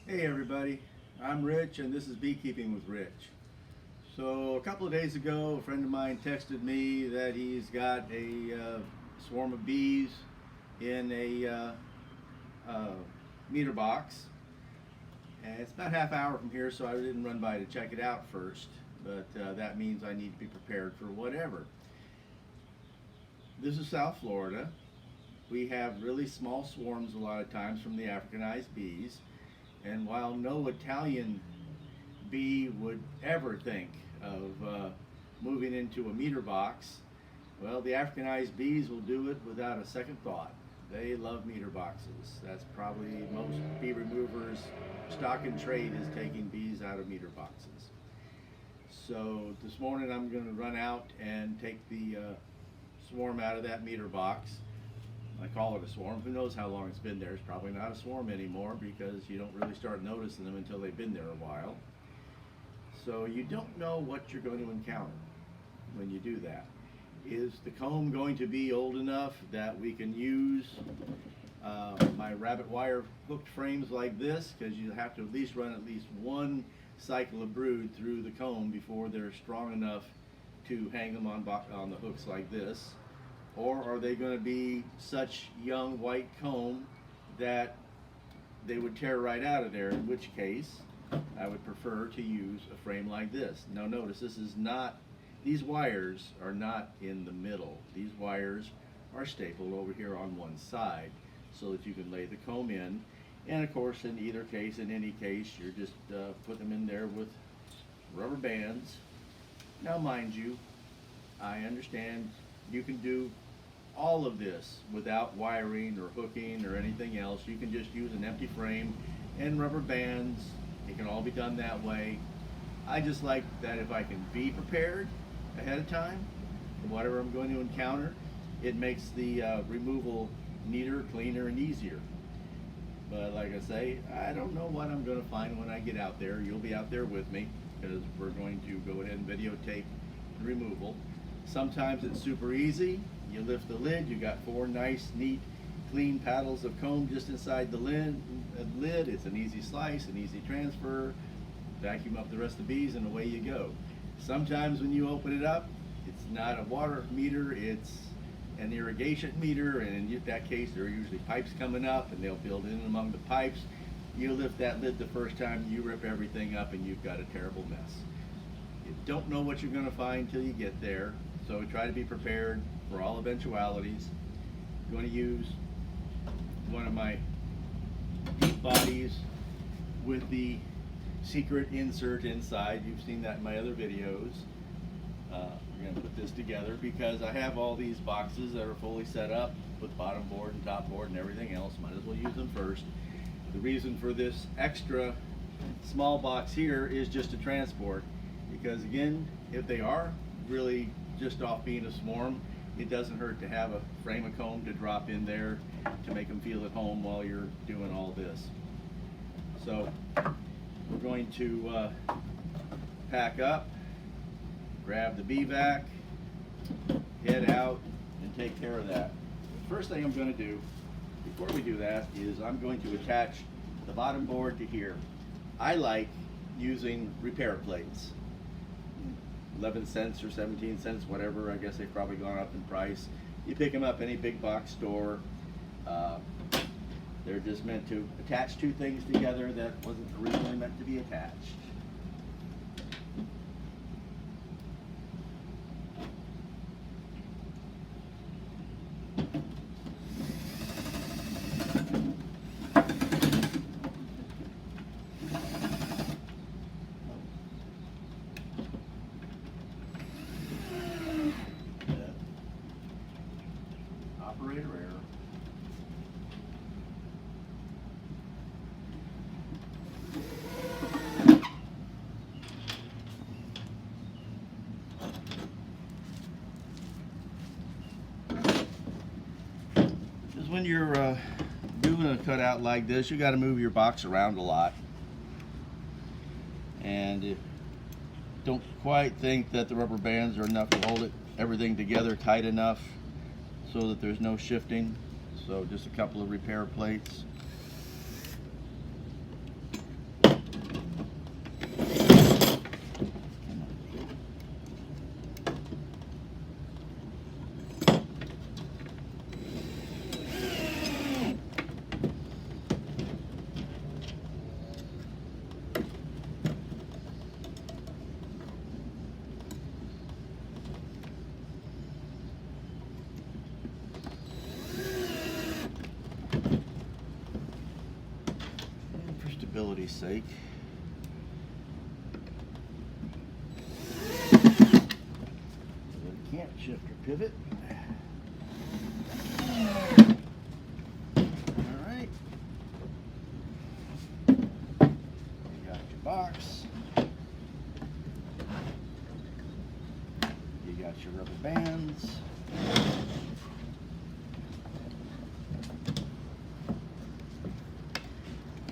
Hey everybody, I'm Rich and this is Beekeeping with Rich. So a couple of days ago, a friend of mine texted me that he's got a swarm of bees in a meter box. And it's about half hour from here, so I didn't run by to check it out first, but that means I need to be prepared for whatever. This is South Florida. We have really small swarms a lot of times from the Africanized bees. And while no Italian bee would ever think of moving into a meter box, well, the Africanized bees will do it without a second thought. They love meter boxes. That's probably most bee removers' stock and trade is taking bees out of meter boxes. So this morning I'm going to run out and take the swarm out of that meter box. I call it a swarm. Who knows how long it's been there? It's probably not a swarm anymore because you don't really start noticing them until they've been there a while. So you don't know what you're going to encounter when you do that. Is the comb going to be old enough that we can use my rabbit wire hooked frames like this? Because you have to at least run at least one cycle of brood through the comb before they're strong enough to hang them on the hooks like this. Or are they going to be such young white comb that they would tear right out of there, in which case I would prefer to use a frame like this. Now notice, these wires are not in the middle. These wires are stapled over here on one side so that you can lay the comb in. And of course, in any case, you're just putting them in there with rubber bands. Now mind you, I understand you can do all of this without wiring or hooking or anything else. You can just use an empty frame and rubber bands. It can all be done that way. I just like that if I can be prepared ahead of time for whatever I'm going to encounter, it makes the removal neater, cleaner, and easier. But like I say, I don't know what I'm going to find when I get out there. You'll be out there with me because we're going to go ahead and videotape the removal. Sometimes it's super easy. You lift the lid, you got 4 nice, neat, clean paddles of comb just inside the lid. It's an easy slice, an easy transfer. Vacuum up the rest of the bees and away you go. Sometimes when you open it up, it's not a water meter, it's an irrigation meter, and in that case there are usually pipes coming up and they'll build in among the pipes. You lift that lid the first time, you rip everything up and you've got a terrible mess. You don't know what you're going to find till you get there, so try to be prepared for all eventualities. I'm going to use one of my deep bodies with the secret insert inside. You've seen that in my other videos. We're going to put this together because I have all these boxes that are fully set up with bottom board and top board and everything else. Might as well use them first. The reason for this extra small box here is just to transport, because again, if they are really just off being a swarm, it doesn't hurt to have a frame of comb to drop in there to make them feel at home while you're doing all this. So we're going to pack up, grab the bee vac, head out, and take care of that. The first thing I'm going to do before we do that is I'm going to attach the bottom board to here. I like using repair plates. 11 cents or 17 cents, whatever. I guess they've probably gone up in price. You pick them up any big box store. They're just meant to attach 2 things together that wasn't originally meant to be attached. Operator error. Just when you're doing a cutout like this, you got to move your box around a lot, and don't quite think that the rubber bands are enough to hold everything together tight enough so that there's no shifting. So just a couple of repair plates. stability's sake. Can't shift or pivot. Alright. You got your box. You got your rubber bands.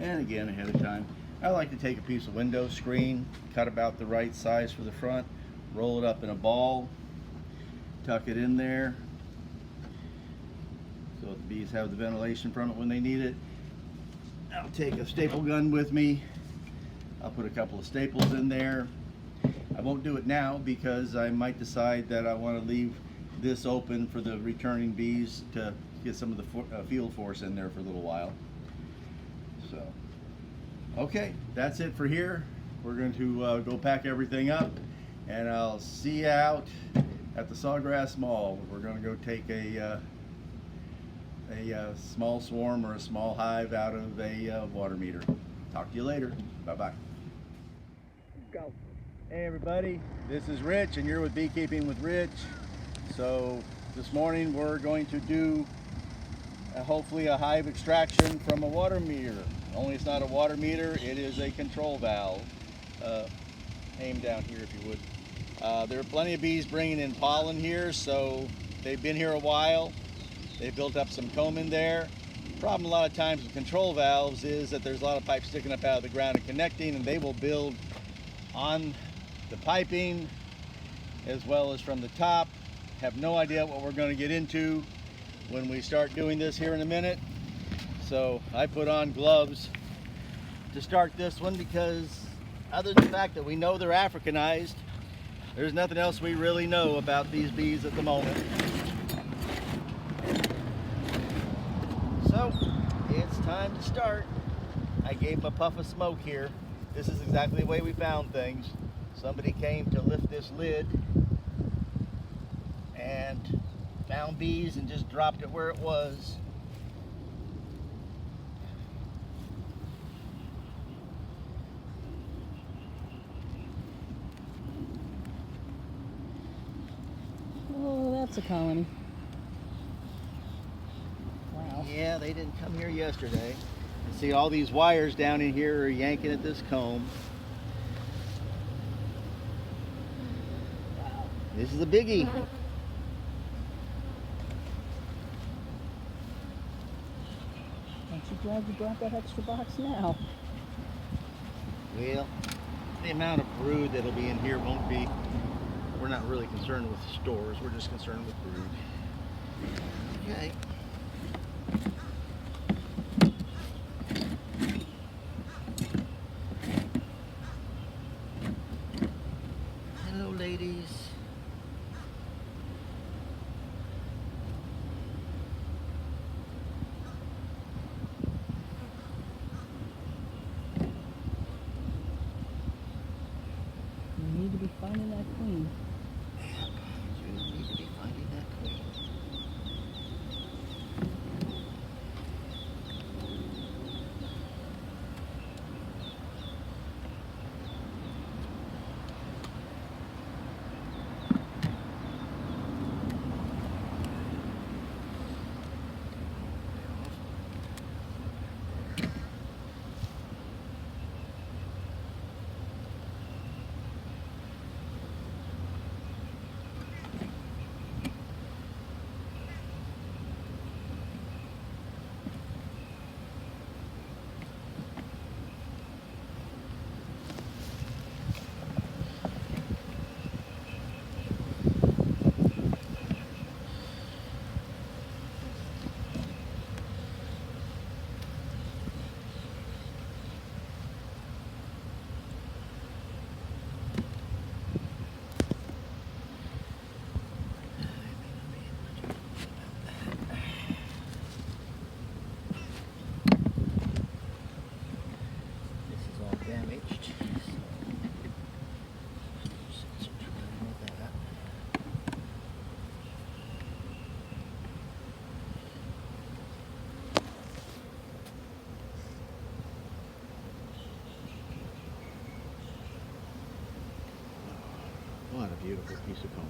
And again, ahead of time, I like to take a piece of window screen, cut about the right size for the front, roll it up in a ball, tuck it in there so the bees have the ventilation from it when they need it. I'll take a staple gun with me. I'll put a couple of staples in there. I won't do it now because I might decide that I want to leave this open for the returning bees to get some of the field force in there for a little while. So, okay, that's it for here. We're going to go pack everything up, and I'll see you out at the Sawgrass Mall. We're going to go take a small swarm or a small hive out of a water meter. Talk to you later. Bye-bye. Go. Hey everybody, this is Rich and you're with Beekeeping with Rich. So this morning we're going to do hopefully a hive extraction from a water meter. Only it's not a water meter, it is a control valve. Aim down here if you would. There are plenty of bees bringing in pollen here, so they've been here a while. They've built up some comb in there. Problem a lot of times with control valves is that there's a lot of pipes sticking up out of the ground and connecting, and they will build on the piping as well as from the top. Have no idea what we're going to get into when we start doing this here in a minute. So I put on gloves to start this one because other than the fact that we know they're Africanized, there's nothing else we really know about these bees at the moment. So it's time to start. I gave them a puff of smoke here. This is exactly the way we found things. Somebody came to lift this lid and found bees and just dropped it where it was. Oh, that's a colony. Wow. Yeah, they didn't come here yesterday. You see all these wires down in here are yanking at this comb. Wow. This is a biggie. Aren't you glad you brought that extra box now? Well, the amount of brood that'll be in here won't be, we're not really concerned with stores, we're just concerned with brood. Okay. Hello, ladies. You need to be finding that queen. You need to be finding that queen. What a beautiful piece of comb.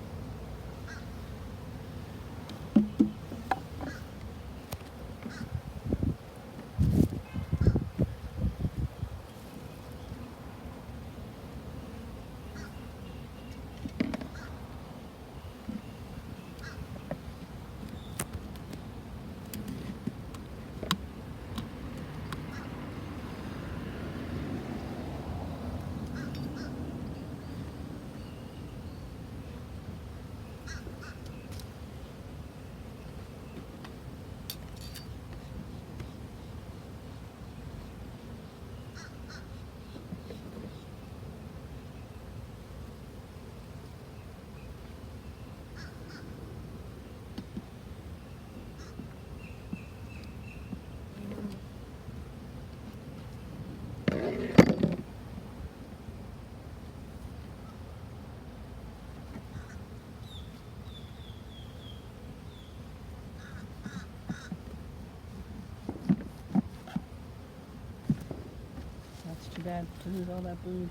That's too bad to lose all that brood.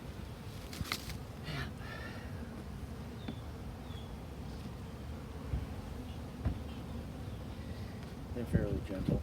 They're fairly gentle.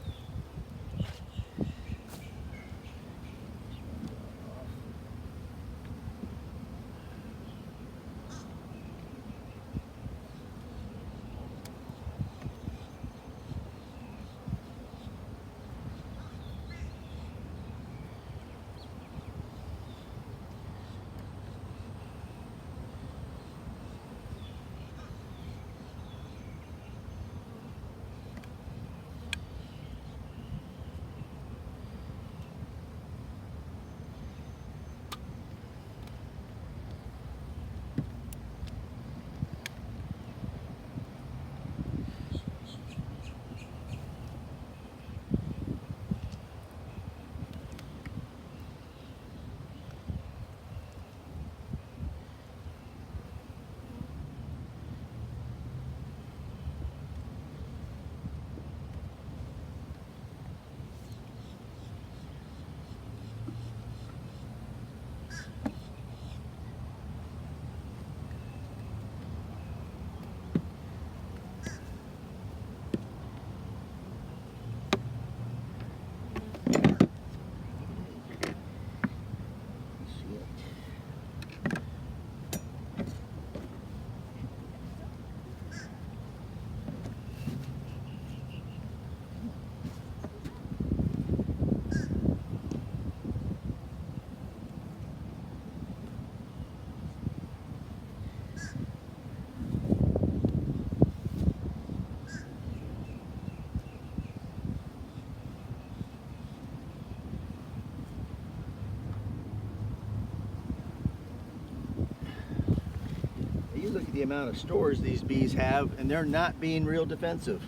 You look at the amount of stores these bees have, and they're not being real defensive.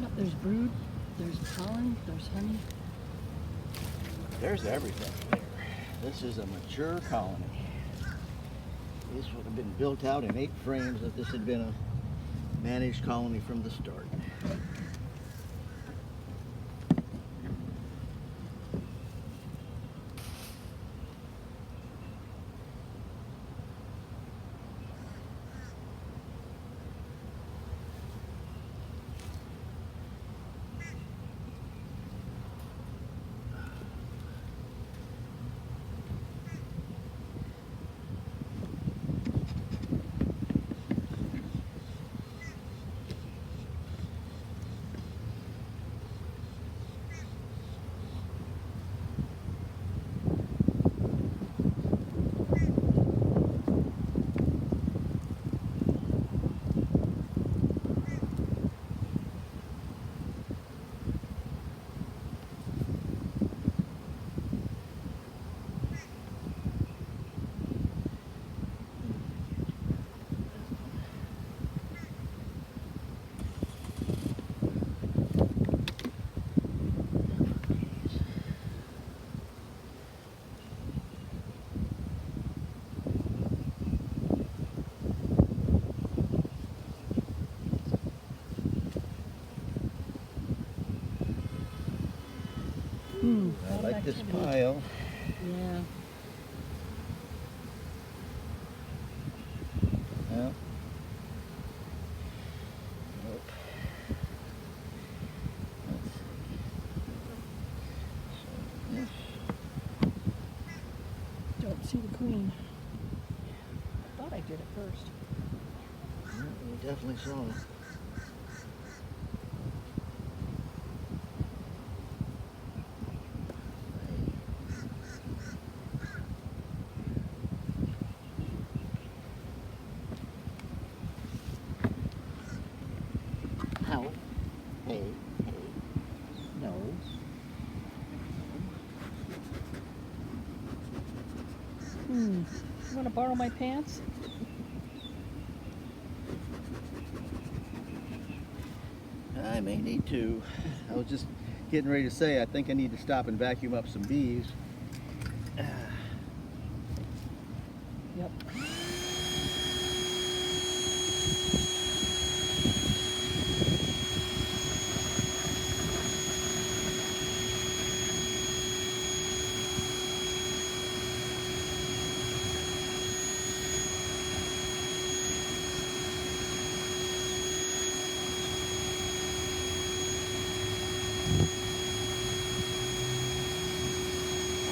Yep, there's brood, there's pollen, there's honey. There's everything there. This is a mature colony. This would have been built out in 8 frames if this had been a managed colony from the start. like this activity. pile. Yeah. Well, nope. Let's see. So this. Don't see the queen. I thought I did at first. Yeah, we definitely saw it. Ow. Hey, hey. No. You want to borrow my pants? I may need to. I was just getting ready to say I think I need to stop and vacuum up some bees. Yep.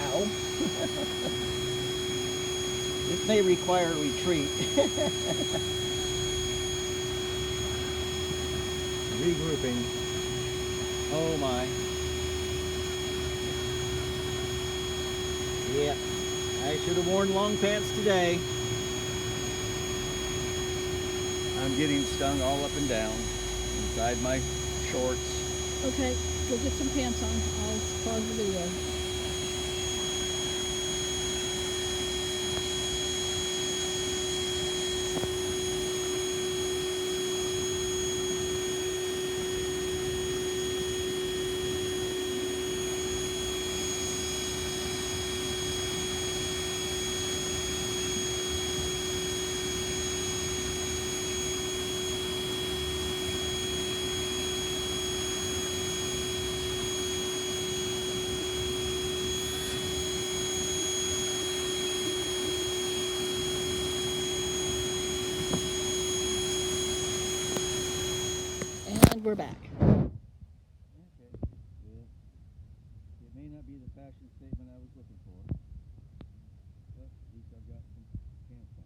Ow. This may require a retreat. Regrouping. Oh my. Yep. I should have worn long pants today. I'm getting stung all up and down inside my shorts. Okay, go get some pants on. I'll pause the video. And we're back. Okay, good. It may not be the fashion statement I was looking for, but at least I've got some pants on.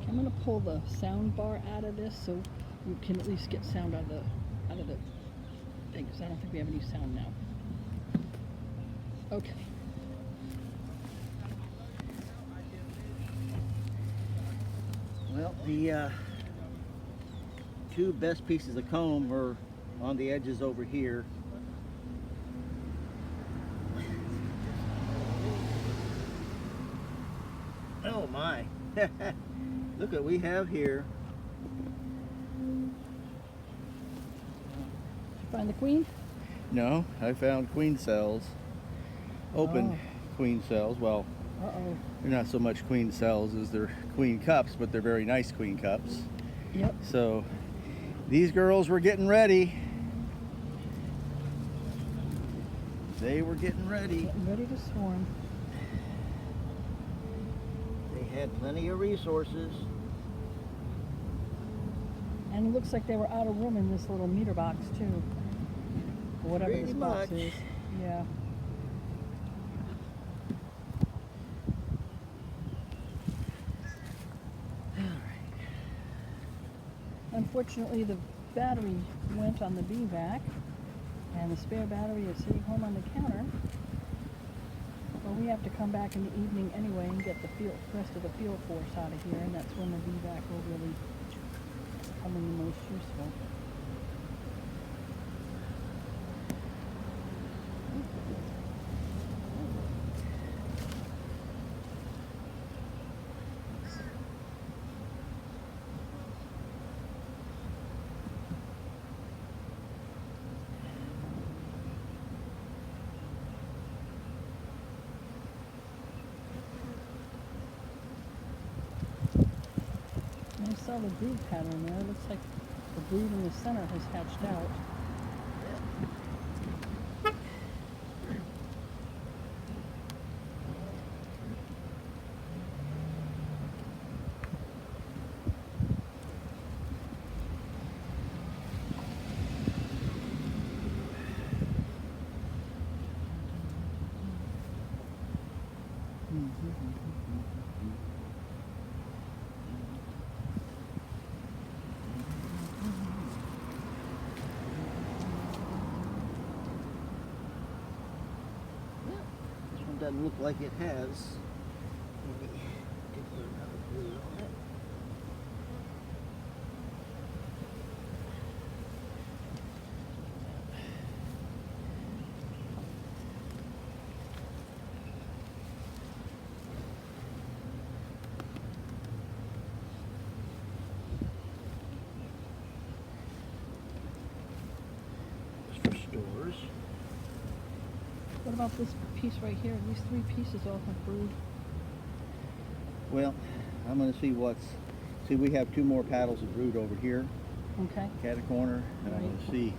I'm gonna pull the sound bar out of this so you can at least get sound out of the thing, because I don't think we have any sound now. Okay. Well, the two best pieces of comb are on the edges over here. Oh my. Look what we have here. Find the queen? No, I found queen cells. Open queen cells. Well, Uh-oh. they're not so much queen cells as they're queen cups, but they're very nice queen cups. Yep. So these girls were getting ready. They were getting ready. Getting ready to swarm. had plenty of resources. And it looks like they were out of room in this little meter box too. Or whatever Pretty this box much. is. Yeah. Unfortunately, the battery went on the bee vac, and the spare battery is sitting home on the counter. Well, we have to come back in the evening anyway and get the rest of the field force out of here, and that's when the bee vac will really come in the most useful. I saw the brood pattern there. It looks like the brood in the center has hatched out. This one doesn't look like it has any particular amount of glue on it. For stores. What about this piece right here? These three pieces all have brood. Well, I'm going to see see, we have 2 more paddles of brood over here, Okay. cat corner, and I'm Right. going to see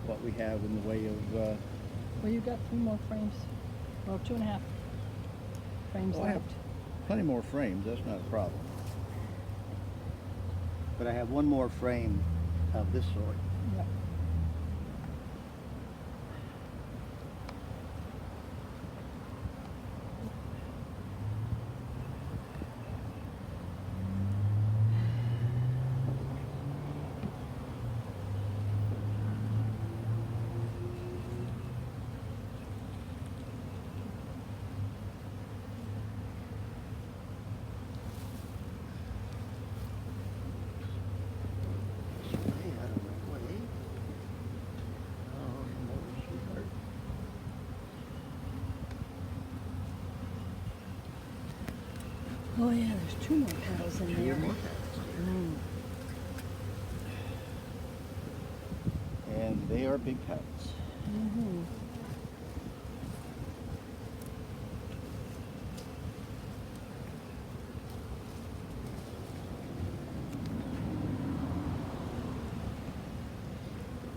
what we have in the way of. Well, you've got 3 more frames. Well, 2.5 frames Oh, I have left. plenty more frames. That's not a problem. But I have 1 more frame of this sort. Yep. Way out of my way. Oh, more sweetheart. Oh yeah, there's 2 more petals in there. 2 more paddles. And they are big paddles. Mm-hmm.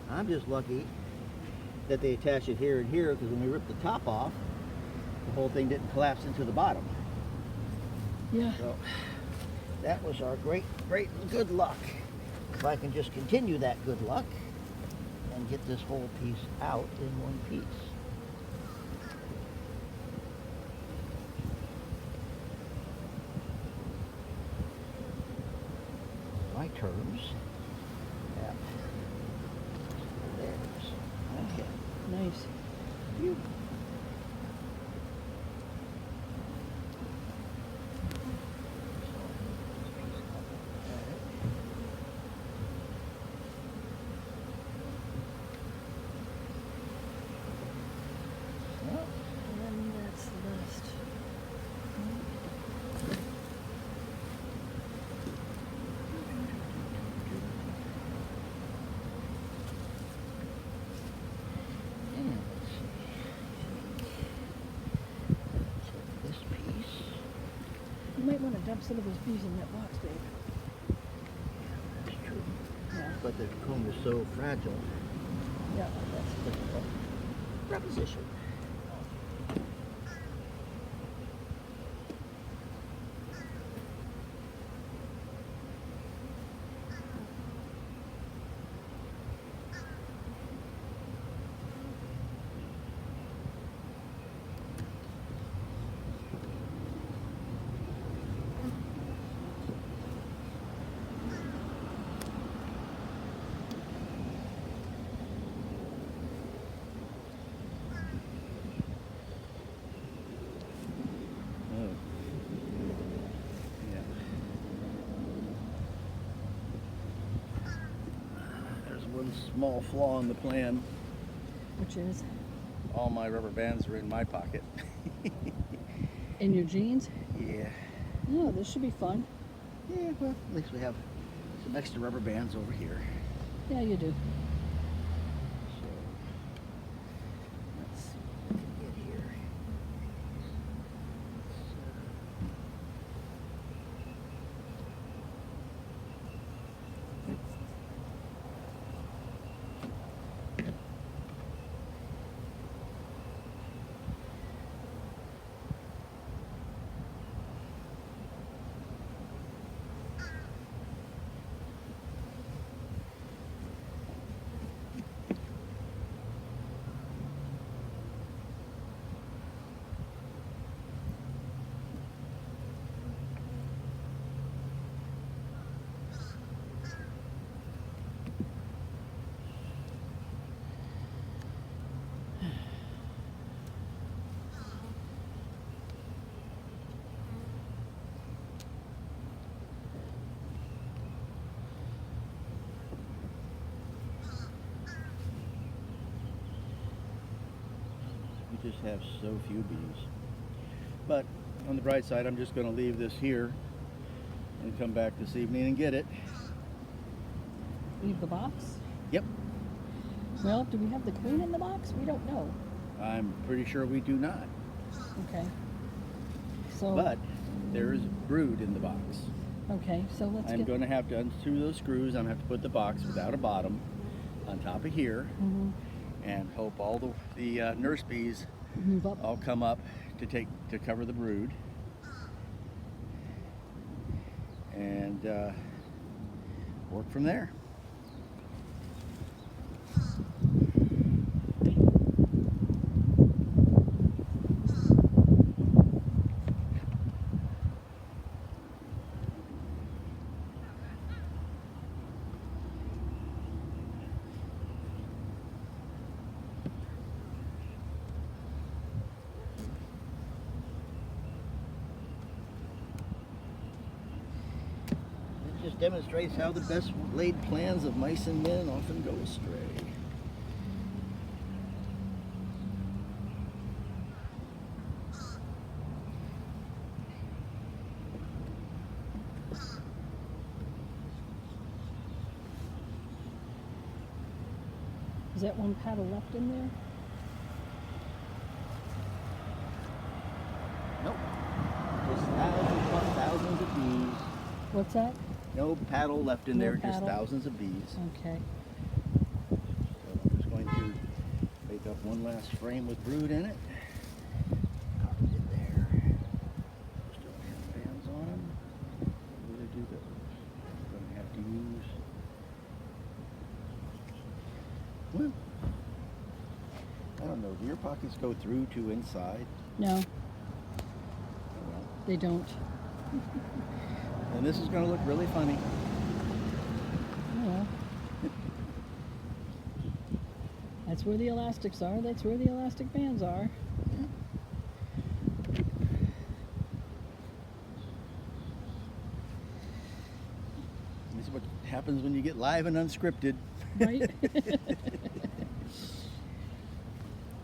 I'm just lucky that they attach it here and here, because when we ripped the top off, the whole thing didn't collapse into the bottom. Yeah. So that was our great good luck. If I can just continue that good luck and get this whole piece out in one piece. My terms. Yeah. There's. Okay. Nice. Phew. And that's the last. And let's see. Take this piece. You might want to dump some of those bees in that box, babe. That's true. Yeah. But the comb is so fragile. Yeah. That's difficult. Preposition. one small flaw in the plan. Which is All my rubber bands are in my pocket. in your jeans. Yeah. Oh, this should be fun. Yeah, well, at least we have some extra rubber bands over here. Yeah, you do. So, let's see what we can get here. We just have so few bees. But on the bright side, I'm just going to leave this here and come back this evening and get it. Leave the box. Yep. Well, do we have the queen in the box? We don't know. I'm pretty sure we do not. Okay. So. But there is brood in the box. Okay, so let's I'm get. going to have to unscrew those screws. I'm going to have to put the box without a bottom on top of here Mhm. and hope all the nurse bees Move up. all come up to cover the brood. And work from there. It just demonstrates how the best laid plans of mice and men often go astray. Is that one paddle left in there? Nope. Just thousands upon thousands of bees. What's that? No paddle left in No there, just paddle? thousands of bees. Okay. So I'm just going to make up one last frame with brood in it. Carved it there. Still have bands on them. What do they do those? I'm going to have to use. Well, I don't know. Do your pockets go through to inside? No, Oh, well. they don't. And this is going to look really funny. Oh well. That's where the elastics are. That's where the elastic bands are. This is what happens when you get live and unscripted. Right?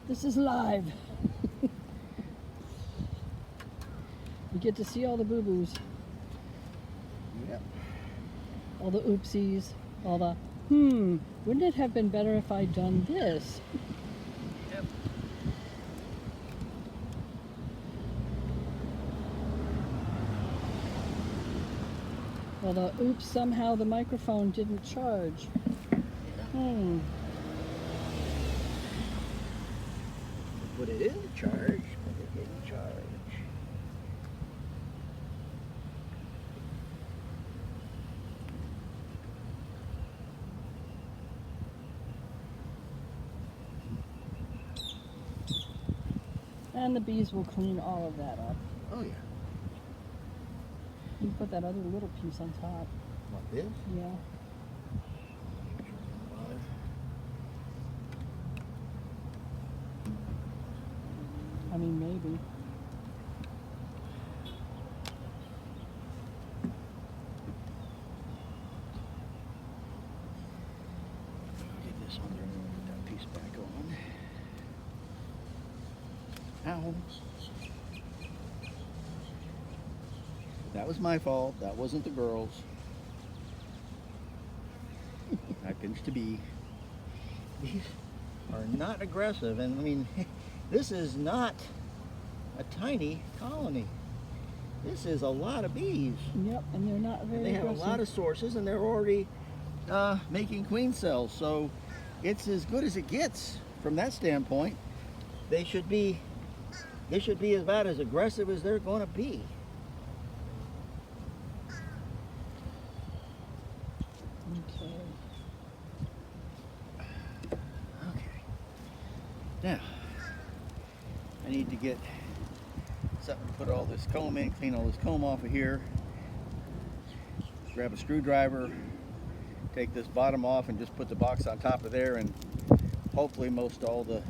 This is live. You get to see all the boo-boos, Yep. all the oopsies, all the, wouldn't it have been better if I'd done this? Yep. Well, the oops, somehow the microphone didn't charge. Put it in charge. Put it in charge. And the bees will clean all of that up. Oh yeah. You can put that other little piece on top. Like this? Yeah. I mean, maybe. Ow. That was my fault. That wasn't the girls. I pinched a bee. These are not aggressive, and I mean, this is not a tiny colony. This is a lot of bees. Yep, and they're not very And they have aggressive. a lot of sources, and they're already making queen cells, so it's as good as it gets from that standpoint. They should be about as aggressive as they're going to be. Okay. Okay. Now, I need to get something to put all this comb in, clean all this comb off of here. Grab a screwdriver, take this bottom off and just put the box on top of there, and hopefully most all the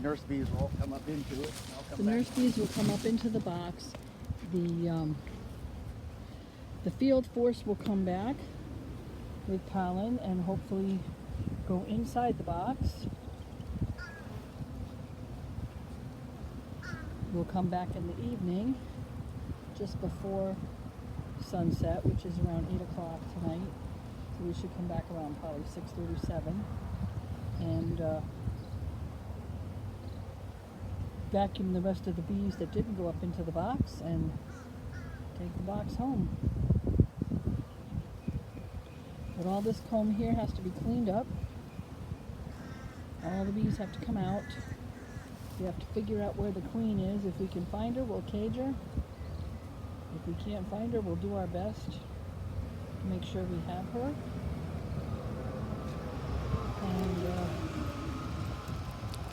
nurse bees will all come up into it. I'll come The back. nurse bees will come up into the box. The field force will come back with pollen and hopefully go inside the box. We'll come back in the evening, just before sunset, which is around 8 o'clock tonight. So we should come back around probably 6:37, and vacuum the rest of the bees that didn't go up into the box and take the box home. But all this comb here has to be cleaned up. All the bees have to come out. We have to figure out where the queen is. If we can find her, we'll cage her. If we can't find her, we'll do our best to make sure we have her. And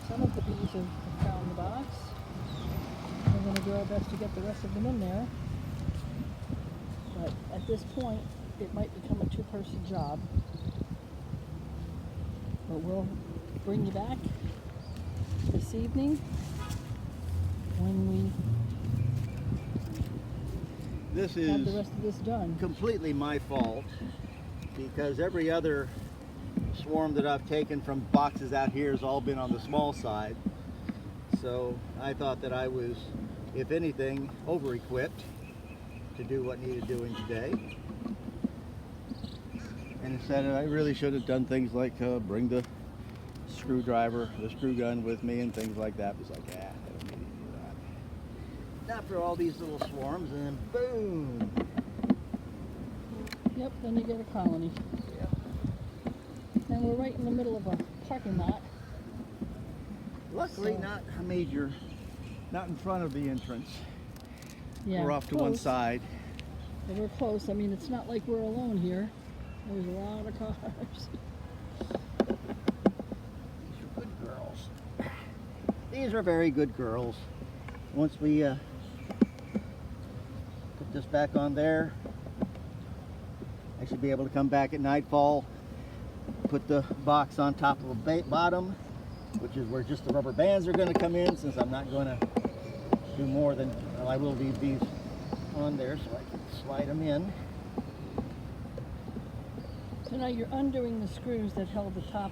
some of the bees have found the box. We're going to do our best to get the rest of them in there. But at this point, it might become a two-person job. But we'll bring you back this evening when This we have the is rest of this done. completely my fault, because every other swarm that I've taken from boxes out here has all been on the small side. So I thought that I was, if anything, over-equipped to do what needed doing today. And instead, I really should have done things like bring the screwdriver, the screw gun with me and things like that. It was like, I don't need to do that. After all these little swarms, and then boom! Yep, then you get a colony. Yep. And we're right in the middle of a parking lot. Luckily, So- not a major, not in front of the entrance. Yeah, We're off to one close, side. But we're close. I mean, it's not like we're alone here. There's a lot of cars. These are good girls. These are very good girls. Once we put this back on there, I should be able to come back at nightfall, put the box on top of the bottom, which is where just the rubber bands are going to come in, since I'm not going to do more than, well, I will leave these on there so I can slide them in. So now you're undoing the screws that held the top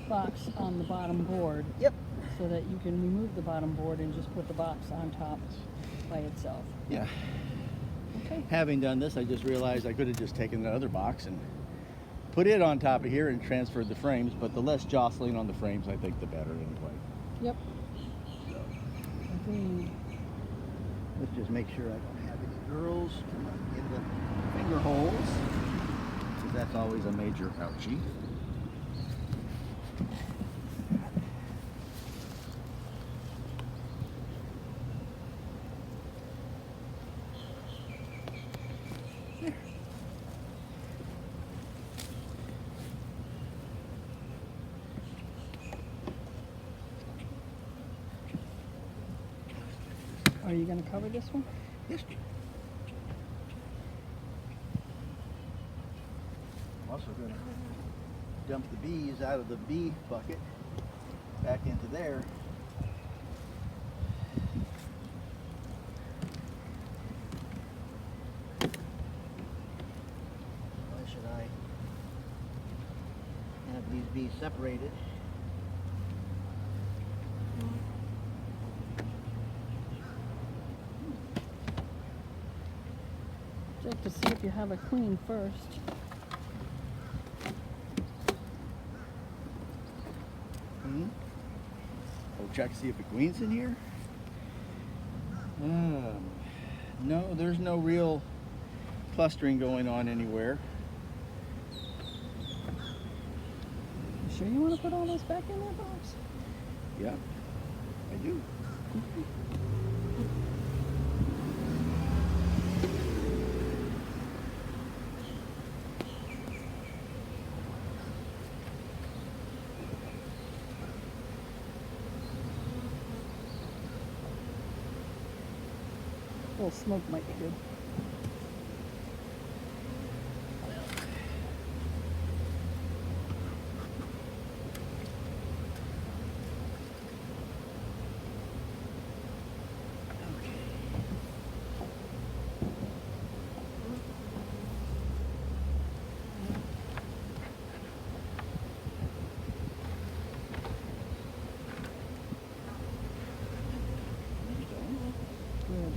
box on the bottom board. Yep. So that you can remove the bottom board and just put the box on top by itself. Yeah. Okay. Having done this, I just realized I could have just taken the other box and put it on top of here and transferred the frames, but the less jostling on the frames, I think, the better anyway. Yep. Agreed. Let's just make sure I don't have any girls come up in the finger holes, because that's always a major ouchie. Are you going to cover this one? Yes, dear. I'm also going to dump the bees out of the bee bucket back into there. Why should I have these bees separated? Check to see if you have a queen first. Oh, check to see if the queen's in here. No, there's no real clustering going on anywhere. You sure you want to put all those back in that box? Yeah, I do. A little smoke might be good. Good.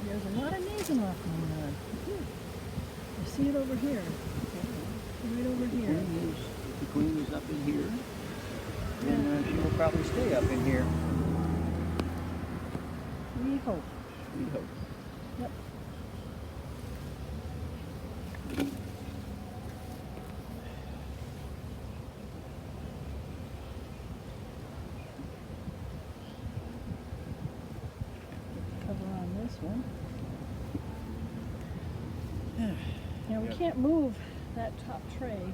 There's a lot of nasal off going on. I see it over here. Right over here. The queen is up in here, and she will probably stay up in here. We hope. We hope. Yep. Cover on this one. Now we Yep. can't move that top tray.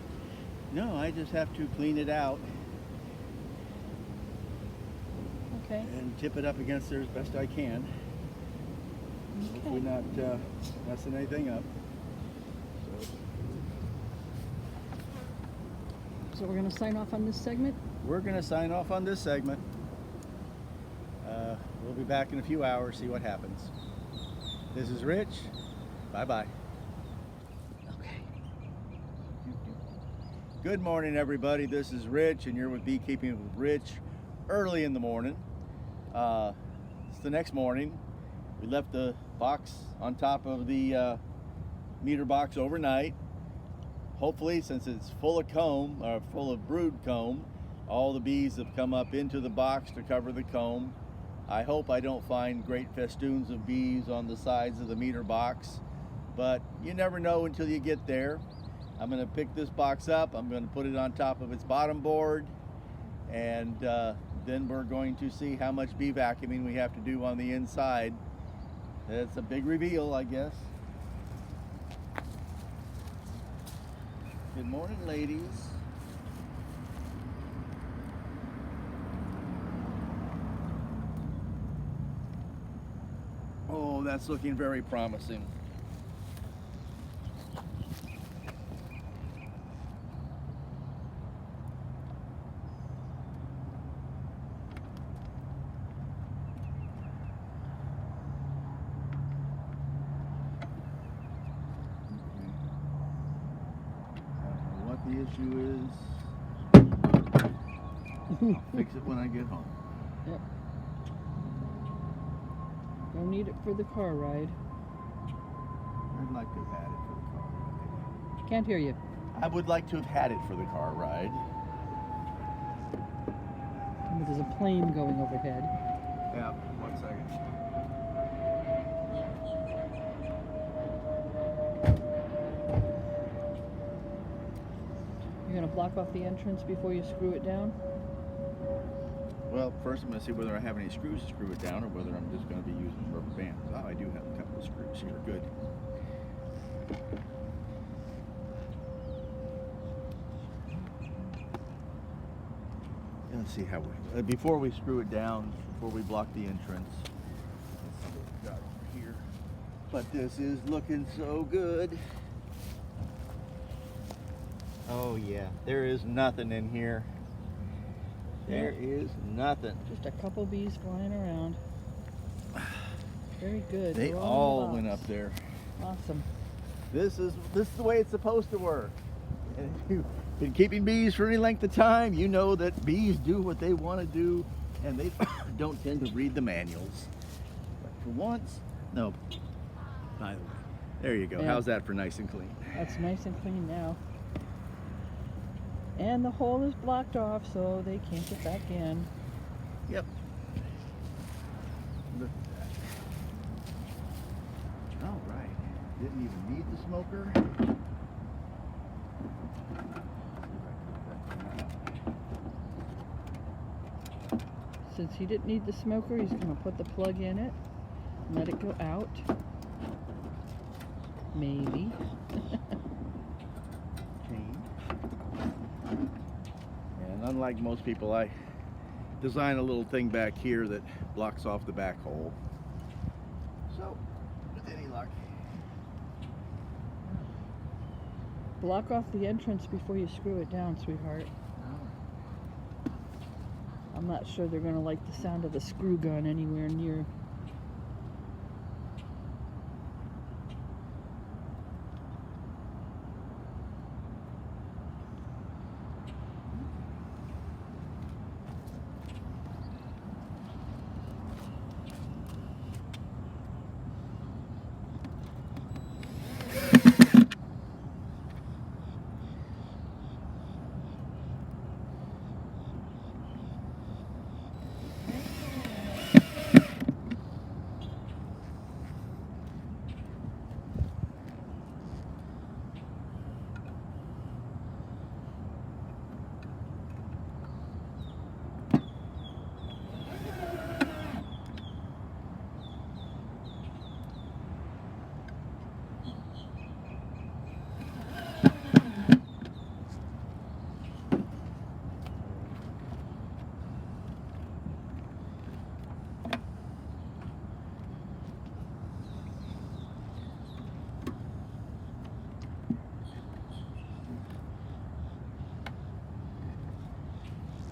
No, I just have to clean it out Okay. and tip it up against there as best I can. Hopefully not messing anything up. So we're going to sign off on this segment. We're going to sign off on this segment. We'll be back in a few hours, see what happens. This is Rich. Bye-bye. Okay. Good morning, everybody. This is Rich, and you're with Beekeeping with Rich early in the morning. It's the next morning. We left the box on top of the meter box overnight. Hopefully, since it's full of comb, or full of brood comb, all the bees have come up into the box to cover the comb. I hope I don't find great festoons of bees on the sides of the meter box, but you never know until you get there. I'm going to pick this box up, I'm going to put it on top of its bottom board, and then we're going to see how much bee vacuuming we have to do on the inside. It's a big reveal, I guess. Good morning, ladies. Oh, that's looking very promising. The issue is, I'll fix it when I get home. Yep. Don't need it for the car ride. I'd like to have had it for the car ride. Can't hear you. I would like to have had it for the car ride. There's a plane going overhead. Yeah, 1 second. You're going to block off the entrance before you screw it down? Well, first I'm going to see whether I have any screws to screw it down or whether I'm just going to be using rubber bands. Oh, I do have a couple of screws here. Good. Let's see how we, before we screw it down, before we block the entrance, let's see what we've got over here. But this is looking so good. Oh yeah, there is nothing in here. There is nothing. Just a couple bees flying around. Very good. They They're all in the went box. up there. Awesome. This is the way it's supposed to work. And if you've been keeping bees for any length of time, you know that bees do what they want to do, and they don't tend to read the manuals. But for once, no. By the way, there you go. Yeah. How's that for nice and clean? That's nice and clean now. And the hole is blocked off, so they can't get back in. Yep. Look at that. All right. Didn't even need the smoker. Since he didn't need the smoker, he's going to put the plug in it and let it go out. Maybe. And unlike most people, I design a little thing back here that blocks off the back hole. So, with any luck. Block off the entrance before you screw it down, sweetheart. I'm not sure they're going to like the sound of the screw gun anywhere near.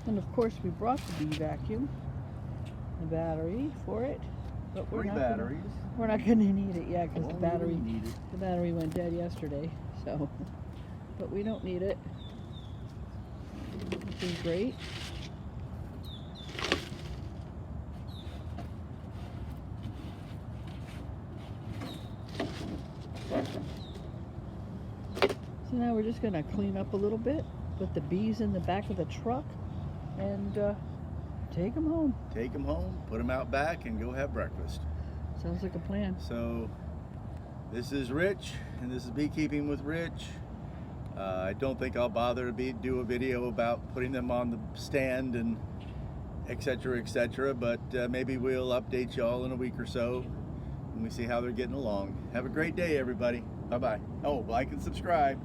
And of course we brought the bee vacuum, the battery for it, but we're Three not batteries. we're not going to need it yet because Only when we need it. the battery went dead yesterday. So, but we don't need it, which is great. So now we're just going to clean up a little bit, put the bees in the back of the truck, and take them home. Take them home, put them out back, and go have breakfast. Sounds like a plan. So, this is Rich, and this is Beekeeping with Rich. I don't think I'll bother to do a video about putting them on the stand and etc., but maybe we'll update y'all in a week or so when we see how they're getting along. Have a great day, everybody. Bye-bye. Oh, like and subscribe.